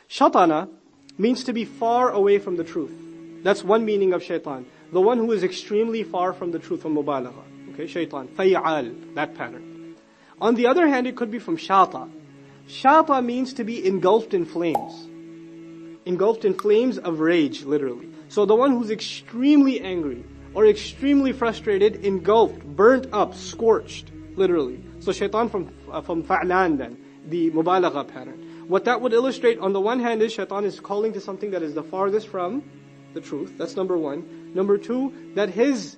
Shatana means to be far away from the truth. That's one meaning of shaitan. The one who is extremely far from the truth, from mubalagha. Okay, shaitan. Fay'al, that pattern. On the other hand, it could be from shata. Shata means to be engulfed in flames. Engulfed in flames of rage, literally. So the one who's extremely angry or extremely frustrated, engulfed, burnt up, scorched, literally. So shaitan from fa'lan then, the mubalagha pattern. What that would illustrate on the one hand is shaitan is calling to something that is the farthest from the truth. That's number one. Number two, that his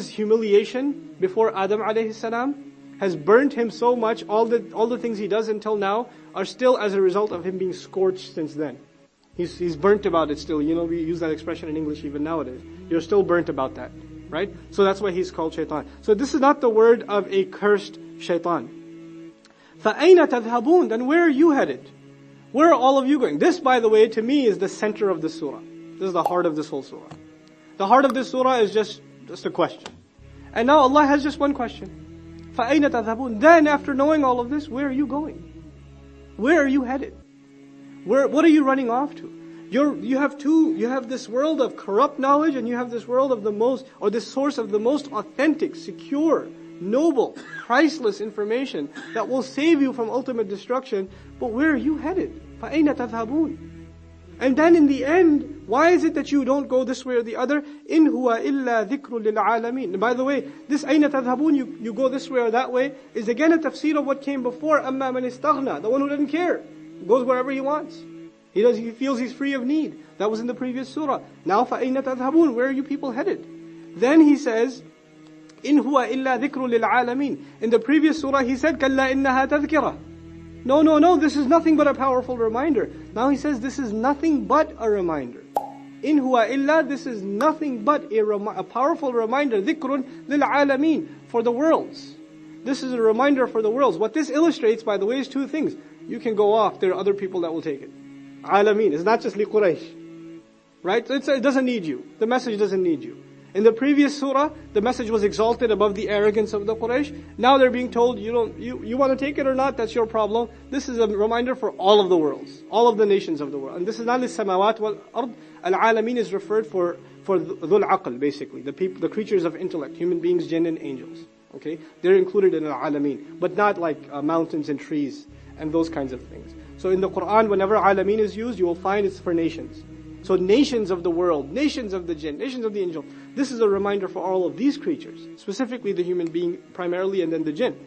humiliation before Adam alayhi salam has burnt him so much, all the things he does until now are still as a result of him being scorched since then. He's burnt about it still. You know, we use that expression in English even nowadays. You're still burnt about that, right? So that's why he's called shaitan. So this is not the word of a cursed shaitan. فَأَيْنَ تَذْهَبُونَ? Then where are you headed? Where are all of you going? This, by the way, to me is the center of the surah. This is the heart of this whole surah. The heart of this surah is just a question. And now Allah has just one question. فَأَيْنَ تَذْهَبُونَ? Then after knowing all of this, where are you going? Where are you headed? What are you running off to? You have this world of corrupt knowledge, and you have this world of this source of the most authentic, secure, noble, priceless information that will save you from ultimate destruction. But where are you headed? فَأَيْنَ تَذْهَبُونَ? And then in the end, why is it that you don't go this way or the other? إِنْ هُوَ إِلَّا ذِكْرٌ لِلْعَالَمِينَ. By the way, this أَيْنَ تَذْهَبُونَ, you go this way or that way, is again a tafsir of what came before. أَمَّا مَنِ اسْتَغْنَى. The one who doesn't care. Goes wherever he wants. He feels he's free of need. That was in the previous surah. Now فَأَيْنَ تَذْهَبُونَ? Where are you people headed? Then he says, إِنْ هُوَ إِلَّا ذِكْرٌ لِلْعَالَمِينَ. In the previous surah he said, كَلَّا إِنَّهَا تَذْكِرَةٌ. No, this is nothing but a powerful reminder. Now he says this is nothing but a reminder. إِنْ هُوَ إِلَّا, this is nothing but a powerful reminder. ذِكْرٌ لِلْعَالَمِينَ, for the worlds. This is a reminder for the worlds. What this illustrates, by the way, is two things. You can go off, there are other people that will take it. Alameen, it's not just li Quraysh. Right? It doesn't need you. The message doesn't need you. In the previous surah, the message was exalted above the arrogance of the Quraysh. Now they're being told, you want to take it or not, that's your problem. This is a reminder for all of the worlds, all of the nations of the world. And this is not lis-samawat wal-ard. Al-alameen is referred for dhul aql, basically, the creatures of intellect, human beings, jinn and angels. Okay? They're included in al-alameen, but not like mountains and trees and those kinds of things. So in the Quran, whenever alameen is used, you will find it's for nations. So nations of the world, nations of the jinn, nations of the angel. This is a reminder for all of these creatures, specifically the human being primarily and then the jinn.